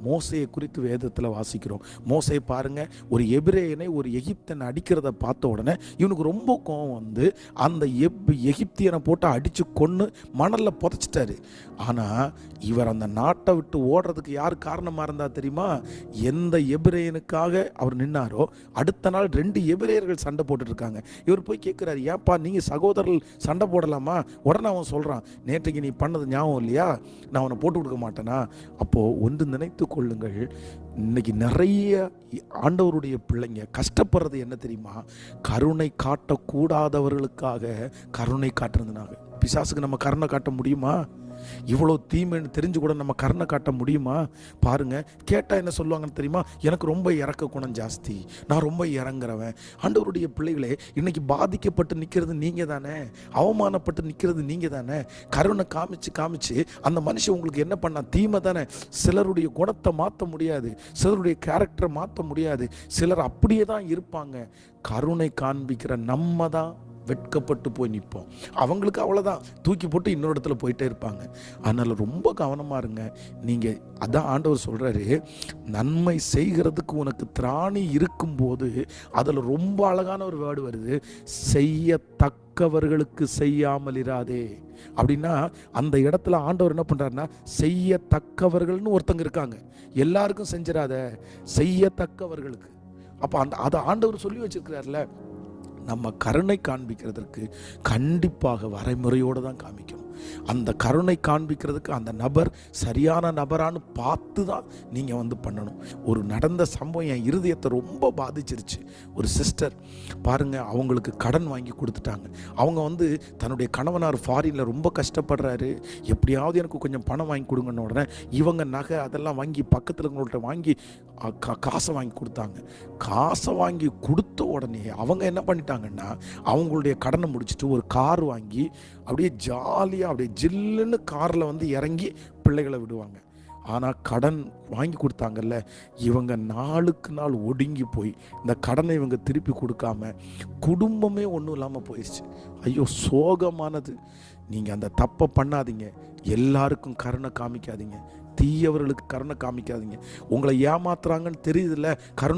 மோசையை குறித்து வேதத்தில் வாசிக்கிறோம். மோசையை பாருங்க, ஒரு எபிரேயனை ஒரு எகிப்தனை அடிக்கிறத பார்த்த உடனே இவனுக்கு ரொம்ப கோபம் வந்து அந்த எகிப்தியனை போட்டு அடித்து கொன்று மணலில் புதைச்சிட்டாரு. ஆனால் இவர் அந்த நாட்டை விட்டு ஓடுறதுக்கு யார் காரணமாக இருந்தா தெரியுமா? எந்த எபிரேயனுக்காக அவர் நின்னாரோ அடுத்த நாள் 2 எபிரேயர்கள் சண்டை போட்டுட்டு இருக்காங்க. இவர் போய் கேட்குறாரு, ஏப்பா நீங்கள் சகோதரர்கள் சண்டை போடலாமா? உடனே அவன் சொல்கிறான், நேற்றைக்கு நீ பண்ணது ஞாபகம் இல்லையா, நான் அவனை போட்டு கொடுக்க மாட்டேனா? அப்போது ஒன்று நினைத்து கொள்ளுங்கள், இன்னைக்கு நிறைய ஆண்டவருடைய பிள்ளைங்க கஷ்டப்படுறது என்ன தெரியுமா? கருணை காட்டக்கூடாதவர்களுக்காக கருணை காட்டுறதுனால. பிசாசுக்கு நம்ம கருணை காட்ட முடியுமா? இவ்வளோ தீமைன்னு தெரிஞ்சு கூட நம்ம கருணை காட்ட முடியுமா? பாருங்க, கேட்டால் என்ன சொல்லுவாங்கன்னு தெரியுமா? எனக்கு ரொம்ப இறக்க குணம் ஜாஸ்தி, நான் ரொம்ப இறங்குறவன். ஆண்டவருடைய பிள்ளைகளே, இன்னைக்கு பாதிக்கப்பட்டு நிற்கிறது நீங்கள் தானே, அவமானப்பட்டு நிற்கிறது நீங்கள் தானே. கருணை காமிச்சு அந்த மனுஷன் உங்களுக்கு என்ன பண்ணா? தீமை தானே. சிலருடைய குணத்தை மாற்ற முடியாது, சிலருடைய கேரக்டரை மாற்ற முடியாது, சிலர் அப்படியே தான் இருப்பாங்க. கருணை காண்பிக்கிற நம்ம தான் வெட்கப்பட்டு போய் நிற்போம். அவங்களுக்கு அவ்வளோதான், தூக்கி போட்டு இன்னொரு இடத்துல போயிட்டே இருப்பாங்க. அதனால் ரொம்ப கவனமாக இருங்க. நீங்கள் அதான் ஆண்டவர் சொல்கிறாரு, நன்மை செய்கிறதுக்கு உனக்கு திராணி இருக்கும்போது, அதில் ரொம்ப அழகான ஒரு வேர்டு வருது, செய்யத்தக்கவர்களுக்கு செய்யாமல் இராதே. அப்படின்னா அந்த இடத்துல ஆண்டவர் என்ன பண்ணுறாருன்னா, செய்யத்தக்கவர்கள்னு ஒருத்தங்க இருக்காங்க, எல்லாருக்கும் செஞ்சிடாத, செய்யத்தக்கவர்களுக்கு. அப்போ அதை ஆண்டவர் சொல்லி வச்சிருக்கிறார்ல. நம்ம கருணை காண்பிக்கிறதுக்கு கண்டிப்பாக வரைமுறையோடு தான் காமிக்கணும். அந்த கருணை காண்பிக்கிறதுக்கு அந்த நபர் சரியான நபரானு பார்த்து தான் நீங்கள் வந்து பண்ணணும். ஒரு நடந்த சம்பவம் என் இருதயத்தை ரொம்ப பாதிச்சிருச்சு. ஒரு சிஸ்டர் பாருங்கள், அவங்களுக்கு கடன் வாங்கி கொடுத்துட்டாங்க. அவங்க வந்து தன்னுடைய கணவனார் ஃபாரினில் ரொம்ப கஷ்டப்படுறாரு, எப்படியாவது எனக்கு கொஞ்சம் பணம் வாங்கி கொடுங்கன்னு உடனே இவங்க நகை அதெல்லாம் வாங்கி பக்கத்தில் இருக்கவங்கள்ட்ட வாங்கி காசை வாங்கி கொடுத்தாங்க. காசை வாங்கி கொடுத்த உடனே அவங்க என்ன பண்ணிட்டாங்கன்னா, அவங்களுடைய கடனை முடிச்சுட்டு ஒரு கார் வாங்கி அப்படியே ஜாலியாக அப்படியே ஜில்லுன்னு காரில் வந்து இறங்கி பிள்ளைகளை விடுவாங்க. ஆனால் கடன் வாங்கி கொடுத்தாங்கல்ல, இவங்க நாளுக்கு நாள் ஒடுங்கி போய் இந்த கடனை இவங்க திருப்பி கொடுக்காம குடும்பமே ஒன்றும் இல்லாமல் போயிடுச்சு. ஐயோ, சோகமானது. நீங்கள் அந்த தப்பை பண்ணாதீங்க. எல்லாருக்கும் கருணை காமிக்காதீங்க, தீயவர்களுக்கு கருணை காமிக்காதீங்க. உங்களை ஏமாத்துறாங்கன்னு தெரியுதுல்ல, கருணை